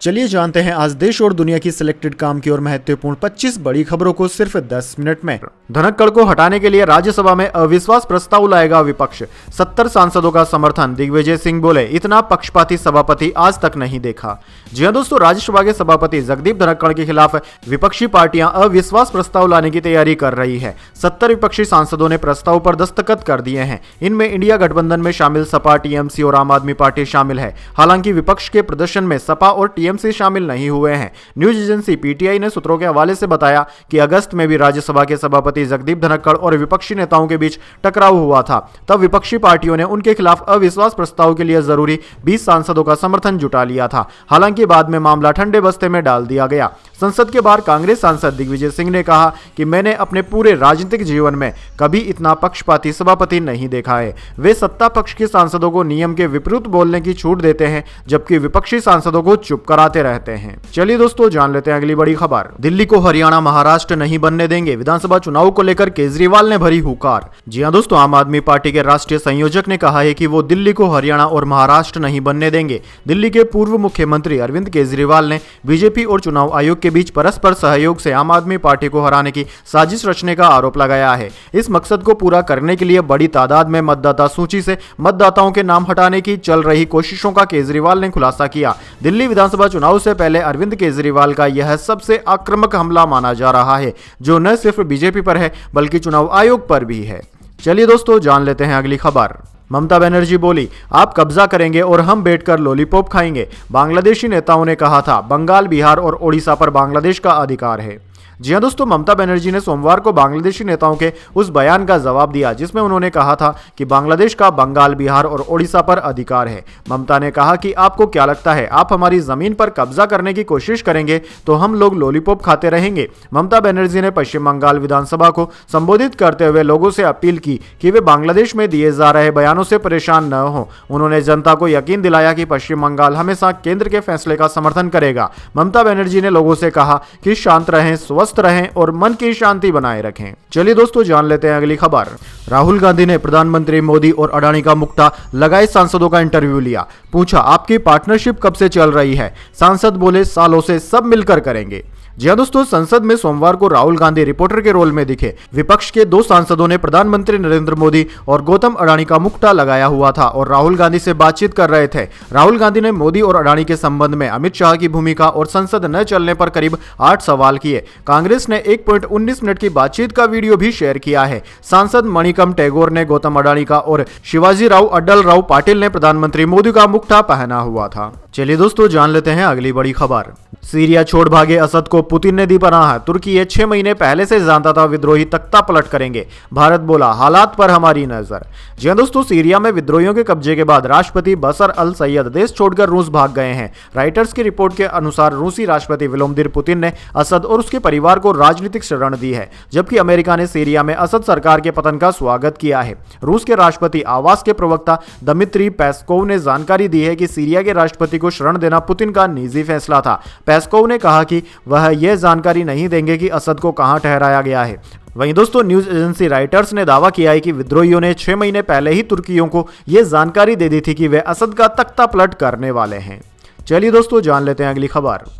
चलिए जानते हैं आज देश और दुनिया की सिलेक्टेड काम की और महत्वपूर्ण 25 बड़ी खबरों को सिर्फ 10 मिनट में। धनखड़ को हटाने के लिए राज्यसभा में अविश्वास प्रस्ताव लाएगा विपक्ष, 70 सांसदों का समर्थन। दिग्विजय सिंह बोले, इतना पक्षपाती सभापति आज तक नहीं देखा। जी हां दोस्तों, राज्यसभा के सभापति जगदीप धनखड़ के खिलाफ विपक्षी पार्टियां अविश्वास प्रस्ताव लाने की तैयारी कर रही है। 70 विपक्षी सांसदों ने प्रस्ताव पर दस्तखत कर दिए हैं। इनमें इंडिया गठबंधन में शामिल सपा, टीएमसी और आम आदमी पार्टी शामिल है। हालांकि विपक्ष के प्रदर्शन में सपा और टीएमसी शामिल नहीं हुए हैं। न्यूज एजेंसी पीटीआई ने सूत्रों के हवाले से बताया कि अगस्त में भी राज्यसभा के सभापति जगदीप धनखड़ और विपक्षी नेताओं के बीच टकराव हुआ था। तब विपक्षी पार्टियों ने उनके खिलाफ अविश्वास प्रस्ताव के लिए जरूरी 20 सांसदों का समर्थन जुटा लिया था। हालांकि बाद में मामला ठंडे बस्ते में डाल दिया गया। संसद के बाहर कांग्रेस सांसद दिग्विजय सिंह ने कहा कि मैंने अपने पूरे राजनीतिक जीवन में कभी इतना पक्षपाती सभापति नहीं देखा है। वे सत्ता पक्ष के सांसदों को नियम के विपरीत बोलने की छूट देते हैं, जबकि विपक्षी सांसदों को चुप कराते रहते हैं। चलिए दोस्तों, जान लेते हैं अगली बड़ी खबर। दिल्ली को हरियाणा महाराष्ट्र नहीं बनने देंगे, विधानसभा चुनाव को लेकर केजरीवाल ने भरी हुंकार। जी हां दोस्तों, आम आदमी पार्टी के राष्ट्रीय संयोजक ने कहा है कि वो दिल्ली को हरियाणा और महाराष्ट्र नहीं बनने देंगे। दिल्ली के पूर्व मुख्यमंत्री अरविंद केजरीवाल ने बीजेपी और चुनाव आयोग के बीच परस्पर सहयोग से आम आदमी पार्टी को हराने की साजिश रचने का आरोप लगाया है। इस मकसद को पूरा करने के लिए बड़ी तादाद में मतदाता सूची से मतदाताओं के नाम हटाने की चल रही कोशिशों का केजरीवाल ने खुलासा किया। दिल्ली विधानसभा चुनाव से पहले अरविंद केजरीवाल का यह सबसे आक्रामक हमला माना जा रहा है, जो न सिर्फ बीजेपी पर है बल्कि चुनाव आयोग पर भी है। चलिए दोस्तों, जान लेते हैं अगली खबर। ममता बनर्जी बोली, आप कब्जा करेंगे और हम बैठकर लॉलीपॉप खाएंगे। बांग्लादेशी नेताओं ने कहा था, बंगाल, बिहार और ओडिशा पर बांग्लादेश का अधिकार है। जी हां दोस्तों, ममता बनर्जी ने सोमवार को बांग्लादेशी नेताओं के उस बयान का जवाब दिया जिसमें उन्होंने कहा था कि बांग्लादेश का बंगाल, बिहार और ओडिशा पर अधिकार है। ममता ने कहा कि आपको क्या लगता है, आप हमारी जमीन पर कब्जा करने की कोशिश करेंगे तो हम लोग लॉलीपॉप खाते रहेंगे। ममता बनर्जी ने पश्चिम बंगाल विधानसभा को संबोधित करते हुए लोगों से अपील की कि वे बांग्लादेश में दिए जा रहे बयानों से परेशान न हो। उन्होंने जनता को यकीन दिलाया कि पश्चिम बंगाल हमेशा केंद्र के फैसले का समर्थन करेगा। ममता बनर्जी ने लोगों से कहा कि शांत रहें, स्वस्थ रहें और मन की शांति बनाए रखें। चलिए दोस्तों, जान लेते हैं अगली खबर। राहुल गांधी ने प्रधानमंत्री मोदी और अडानी का मुक्ता लगाए सांसदों का इंटरव्यू लिया। पूछा, आपकी पार्टनरशिप कब से चल रही है? सांसद बोले, सालों से, सब मिलकर करेंगे। जी हां दोस्तों, संसद में सोमवार को राहुल गांधी रिपोर्टर के रोल में दिखे। विपक्ष के 2 सांसदों ने प्रधानमंत्री नरेंद्र मोदी और गौतम अडानी का मुक्ता लगाया हुआ था और राहुल गांधी से बातचीत कर रहे थे। राहुल गांधी ने मोदी और अडानी के संबंध में अमित शाह की भूमिका और संसद न चलने पर करीब 8 सवाल किए। कांग्रेस ने 1.19 मिनट की बातचीत का वीडियो भी शेयर किया है। सांसद मणिकम टैगोर ने गौतम अडानी का और शिवाजी राव अड्डल राव पाटिल ने प्रधानमंत्री मोदी का मुक्ता पहना हुआ था। चलिए दोस्तों, जान लेते हैं अगली बड़ी खबर। सीरिया छोड़ भागे असद को पुतिन ने दी पनाह। तुर्की ये 6 महीने पहले से जानता था विद्रोही तख्ता पलट करेंगे। भारत बोला, हालात पर हमारी नजर। जी हां दोस्तों, सीरिया में विद्रोहियों के कब्जे के बाद राष्ट्रपति बशर अल सैयद देश छोड़कर रूस भाग गए हैं। राइटर्स की रिपोर्ट के अनुसार रूसी राष्ट्रपति व्लादिमीर पुतिन ने असद और उसके परिवार को राजनीतिक शरण दी है, जबकि अमेरिका ने सीरिया में असद सरकार के पतन का स्वागत किया है। रूस के राष्ट्रपति आवास के प्रवक्ता दमित्री पेस्कोव ने जानकारी दी है कि सीरिया के राष्ट्रपति को शरण देना पुतिन का निजी फैसला था। पेस्कोव ने कहा कि वह यह जानकारी नहीं देंगे कि असद को कहां ठहराया गया है। वहीं दोस्तों, न्यूज एजेंसी राइटर्स ने दावा किया है कि विद्रोहियों ने 6 महीने पहले ही तुर्कियों को यह जानकारी दे दी थी कि वे असद का तख्ता पलट करने वाले हैं। चलिए दोस्तों, जान लेते हैं अगली खबर।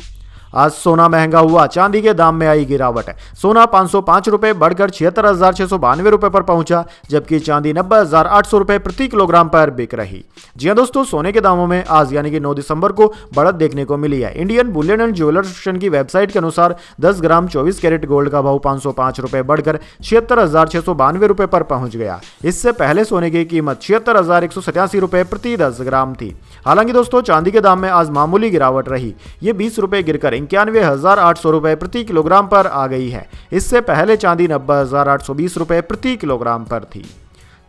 आज सोना महंगा हुआ, चांदी के दाम में आई गिरावट। सोना 505 रुपए बढ़कर 76,692 रुपए पर पहुंचा, जबकि चांदी 90,800 रुपए प्रति किलोग्राम पर बिक रही। जी हां दोस्तों, सोने के दामों में आज यानी कि 9 दिसंबर को बढ़त देखने को मिली है। Indian Boolean and jewellers association की वेबसाइट के अनुसार 10 ग्राम 24 कैरेट गोल्ड का भाव 505 रुपए बढ़कर 76,692 रुपए पर पहुंच गया। इससे पहले सोने की कीमत 76,187 रुपए प्रति 10 ग्राम थी। हालांकि दोस्तों, चांदी के दाम में आज मामूली गिरावट रही। ये 20 रुपए गिरकर 91,800 रुपए प्रति किलोग्राम पर आ गई है। इससे पहले चांदी 90,820 रुपए प्रति किलोग्राम पर थी।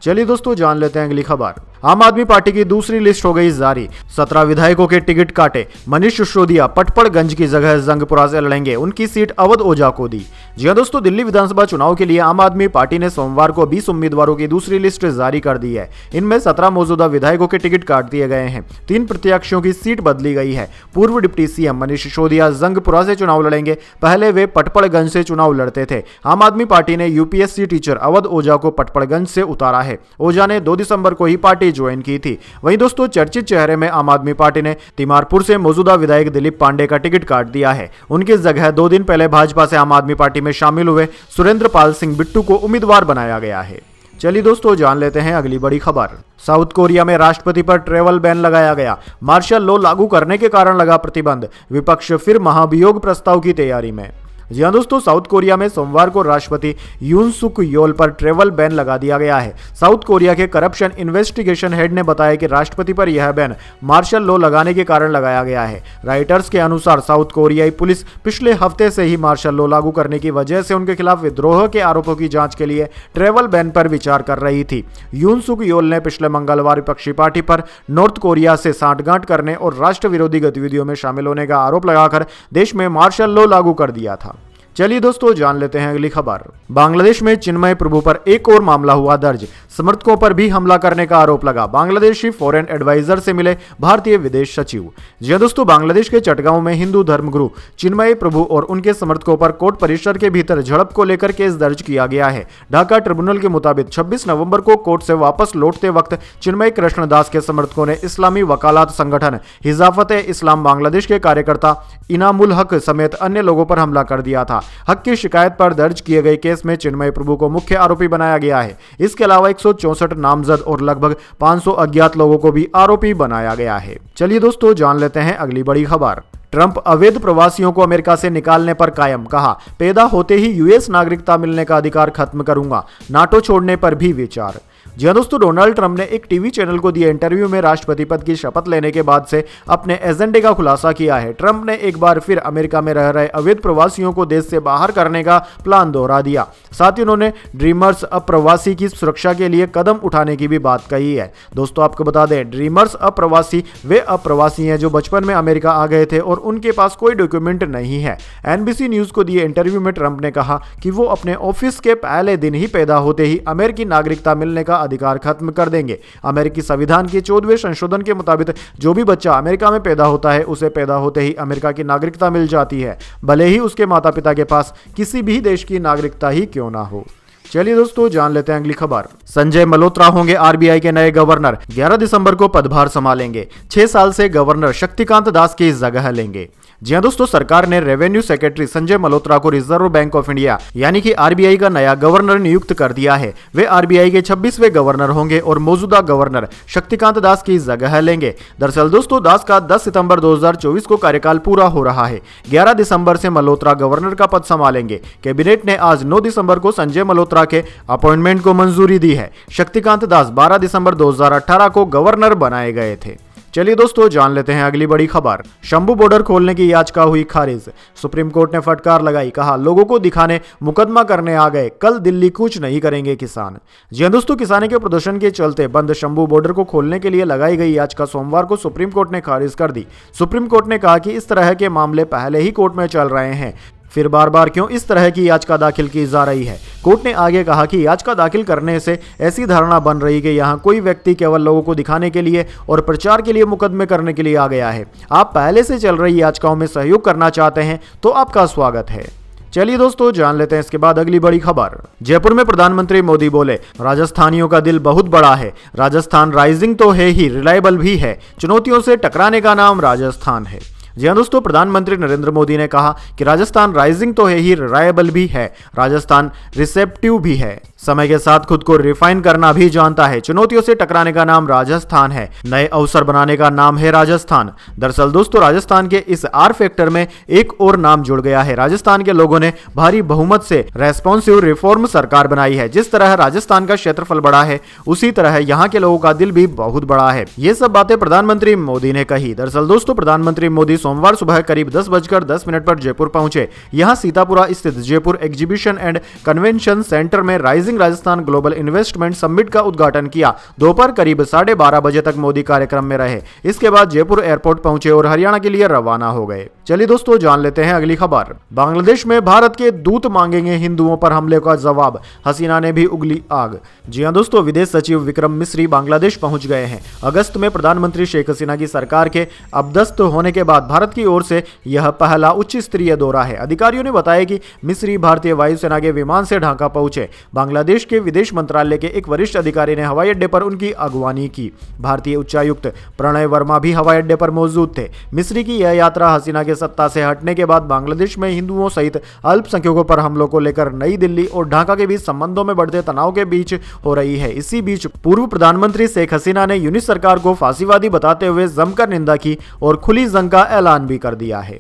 चलिए दोस्तों, जान लेते हैं अगली खबर। आम आदमी पार्टी की दूसरी लिस्ट हो गई जारी। 17 विधायकों के टिकट काटे। मनीष सिसोदिया पटपड़गंज की जगह जंगपुरा से लड़ेंगे, उनकी सीट अवध ओझा को दी। जी हां दोस्तों, दिल्ली विधानसभा चुनाव के लिए आम आदमी पार्टी ने सोमवार को 20 उम्मीदवारों की दूसरी लिस्ट जारी कर दी है। इनमें 17 मौजूदा विधायकों के टिकट काट दिए गए हैं। 3 प्रत्याशियों की सीट बदली गई है। पूर्व डिप्टी सीएम मनीष सिसोदिया जंगपुरा से चुनाव लड़ेंगे। पहले वे पटपड़गंज से चुनाव लड़ते थे। आम आदमी पार्टी ने यूपीएससी टीचर अवध ओझा को पटपड़गंज से उतारा है। ओझा ने 2 दिसंबर को ही पार्टी ज्वाइन की थी। वहीं दोस्तों चर्चित चेहरे में आम आदमी पार्टी ने तिमारपुर से मौजूदा विधायक दिलीप पांडे का टिकट काट दिया है। उनकी जगह 2 दिन पहले भाजपा से आम आदमी पार्टी में शामिल हुए सुरेंद्र पाल सिंह बिट्टू को उम्मीदवार बनाया गया है। चलिए दोस्तों जान लेते हैं अगली बड़ी खबर। साउथ कोरिया में राष्ट्रपति पर ट्रैवल बैन लगाया गया। मार्शल लॉ लागू करने के कारण लगा प्रतिबंध। विपक्ष फिर महाभियोग प्रस्ताव की तैयारी में। जी हाँ दोस्तों, साउथ कोरिया में सोमवार को राष्ट्रपति यून सुक योल पर ट्रैवल बैन लगा दिया गया है। साउथ कोरिया के करप्शन इन्वेस्टिगेशन हेड ने बताया कि राष्ट्रपति पर यह बैन मार्शल लॉ लगाने के कारण लगाया गया है। राइटर्स के अनुसार साउथ कोरियाई पुलिस पिछले हफ्ते से ही मार्शल लॉ लागू करने की वजह से उनके खिलाफ विद्रोह के आरोपों की जांच के लिए ट्रैवल बैन पर विचार कर रही थी। यून सुक योल ने पिछले मंगलवार विपक्षी पार्टी पर नॉर्थ कोरिया से सांठगांठ करने और राष्ट्र विरोधी गतिविधियों में शामिल होने का आरोप लगाकर देश में मार्शल लॉ लागू कर दिया था। चलिए दोस्तों जान लेते हैं अगली खबर। बांग्लादेश में चिन्मय प्रभु पर एक और मामला हुआ दर्ज। समर्थकों पर भी हमला करने का आरोप लगा। बांग्लादेशी फॉरेन एडवाइजर से मिले भारतीय विदेश सचिव। जी दोस्तों, बांग्लादेश के चटगांव में हिंदू धर्मगुरु चिन्मय प्रभु और उनके समर्थकों पर कोर्ट परिसर के भीतर झड़प को लेकर केस दर्ज किया गया है। ढाका ट्रिब्यूनल के मुताबिक 26 नवंबर को कोर्ट से वापस लौटते वक्त चिन्मय कृष्णदास के समर्थकों ने इस्लामी वकालत संगठन हिजाफत-ए-इस्लाम बांग्लादेश के कार्यकर्ता इनामुल हक समेत अन्य लोगों पर हमला कर दिया था। हक की शिकायत पर दर्ज किए गए केस में चिन्मय प्रभु को मुख्य आरोपी बनाया गया है। इसके अलावा 164 नामजद और लगभग 500 अज्ञात लोगों को भी आरोपी बनाया गया है। चलिए दोस्तों जान लेते हैं अगली बड़ी खबर। ट्रंप अवैध प्रवासियों को अमेरिका से निकालने पर कायम। कहा, पैदा होते ही यूएस नागरिकता मिलने का अधिकार खत्म करूंगा। नाटो छोड़ने पर भी विचार। जी दोस्तों, डोनाल्ड ट्रंप ने एक टीवी चैनल को दिए इंटरव्यू में राष्ट्रपति पद की शपथ लेने के बाद से अपने एजेंडे का खुलासा किया है। ट्रंप ने एक बार फिर अमेरिका में रह रहे अवैध प्रवासियों को देश से बाहर करने का प्लान दोहरा दिया। साथ ही उन्होंने ड्रीमर्स अप्रवासी की सुरक्षा के लिए कदम उठाने की भी बात कही है। दोस्तों आपको बता दें, ड्रीमर्स अप्रवासी वे अप्रवासी हैं जो बचपन में अमेरिका आ गए थे और उनके पास कोई डॉक्यूमेंट नहीं है। एनबीसी न्यूज को दिए इंटरव्यू में ट्रंप ने कहा कि वो अपने ऑफिस के पहले दिन ही पैदा होते ही अमेरिकी नागरिकता मिलने का अधिकार खत्म कर देंगे। अमेरिकी संविधान के 14वें संशोधन के मुताबिक जो भी बच्चा अमेरिका में पैदा होता है उसे पैदा होते ही अमेरिका की नागरिकता मिल जाती है, भले ही उसके माता पिता के पास किसी भी देश की नागरिकता ही क्यों ना हो। चलिए दोस्तों जान लेते हैं अगली खबर। संजय मल्होत्रा होंगे आरबीआई के नए गवर्नर। 11 दिसंबर को पदभार संभालेंगे। 6 साल से गवर्नर शक्तिकांत दास की जगह लेंगे। जी हाँ दोस्तों, सरकार ने रेवेन्यू सेक्रेटरी संजय मल्होत्रा को रिजर्व बैंक ऑफ इंडिया यानी कि आरबीआई का नया गवर्नर नियुक्त कर दिया है। वे आरबीआई के 26वें गवर्नर होंगे और मौजूदा गवर्नर शक्तिकांत दास की जगह लेंगे। दरअसल दोस्तों, दास का 10 सितंबर 2024 को कार्यकाल पूरा हो रहा है। 11 दिसंबर से मल्होत्रा गवर्नर का पद संभालेंगे। कैबिनेट ने आज 9 दिसंबर को संजय मल्होत्रा के अपॉइंटमेंट को मंजूरी दी है। शक्तिकांत दास 12 दिसंबर 2018 को गवर्नर बनाए गए थे। चलिए दोस्तों जान लेते हैं अगली बड़ी खबर। शंभू बॉर्डर खोलने की याचिका हुई खारिज। सुप्रीम कोर्ट ने फटकार लगाई। कहा, लोगों को दिखाने मुकदमा करने आ गए, कल दिल्ली कूच नहीं करेंगे किसान। जी हाँ दोस्तों, किसानों के प्रदर्शन के चलते बंद शंभू बॉर्डर को खोलने के लिए लगाई गई याचिका सोमवार को सुप्रीम कोर्ट ने खारिज कर दी। सुप्रीम कोर्ट ने कहा कि इस तरह के मामले पहले ही कोर्ट में चल रहे हैं, फिर बार बार क्यों इस तरह की याचिका दाखिल की जा रही है। कोर्ट ने आगे कहा कि याचिका दाखिल करने से ऐसी धारणा बन रही कि यहाँ कोई व्यक्ति केवल लोगों को दिखाने के लिए और प्रचार के लिए मुकदमे करने के लिए आ गया है। आप पहले से चल रही याचिकाओं में सहयोग करना चाहते हैं तो आपका स्वागत है। चलिए दोस्तों जान लेते हैं इसके बाद अगली बड़ी खबर। जयपुर में प्रधानमंत्री मोदी बोले, राजस्थानियों का दिल बहुत बड़ा है। राजस्थान राइजिंग तो है ही, रिलायबल भी है। चुनौतियों से टकराने का नाम राजस्थान है। जी हाँ दोस्तों, प्रधानमंत्री नरेंद्र मोदी ने कहा कि राजस्थान राइजिंग तो है ही, रिलायबल भी है। राजस्थान रिसेप्टिव भी है। समय के साथ खुद को रिफाइन करना भी जानता है। चुनौतियों से टकराने का नाम राजस्थान है। नए अवसर बनाने का नाम है राजस्थान। दरअसल दोस्तों, राजस्थान के इस आर फैक्टर में एक और नाम जुड़ गया है। राजस्थान के लोगों ने भारी बहुमत से रेस्पॉन्सिव रिफॉर्म सरकार बनाई है। जिस तरह राजस्थान का क्षेत्रफल बड़ा है, उसी तरह यहाँ के लोगों का दिल भी बहुत बड़ा है। ये सब बातें प्रधानमंत्री मोदी ने कही। दरअसल दोस्तों, प्रधानमंत्री मोदी सोमवार सुबह करीब 10:10 पर जयपुर पहुंचे। यहाँ सीतापुरा स्थित Jaipur exhibition and convention centre में rising Rajasthan global investment summit का उद्घाटन किया। दोपहर करीब 12:30 बजे तक मोदी कार्यक्रम में रहे। इसके बाद जयपुर एयरपोर्ट पहुंचे और हरियाणा के लिए रवाना हो गए। चलिए दोस्तों जान लेते हैं अगली खबर। बांग्लादेश में भारत के दूत मांगेंगे हिंदुओं पर हमले का जवाब। हसीना ने भी उगली आग। जी हां दोस्तों, विदेश सचिव विक्रम मिस्री बांग्लादेश पहुंच गए हैं। अगस्त में प्रधानमंत्री शेख हसीना की सरकार के अपदस्थ होने के बाद भारत की ओर से यह पहला उच्च स्तरीय दौरा है। अधिकारियों ने बताया कि मिस्री भारतीय वायुसेना के विमान से ढाका पहुंचे। बांग्लादेश के विदेश मंत्रालय के एक वरिष्ठ अधिकारी ने हवाई अड्डे पर उनकी अगवानी की। भारतीय उच्चायुक्त प्रणय वर्मा भी हवाई अड्डे पर मौजूद थे। मिस्री की यह यात्रा हसीना के सत्ता से हटने के बाद बांग्लादेश में हिंदुओं सहित अल्पसंख्यकों पर हमलों को लेकर नई दिल्ली और ढाका के बीच संबंधों में बढ़ते तनाव के बीच हो रही है। इसी बीच पूर्व प्रधानमंत्री शेख हसीना ने यूनिस सरकार को फांसीवादी बताते हुए जमकर निंदा की और खुली जंग का ऐलान भी कर दिया है।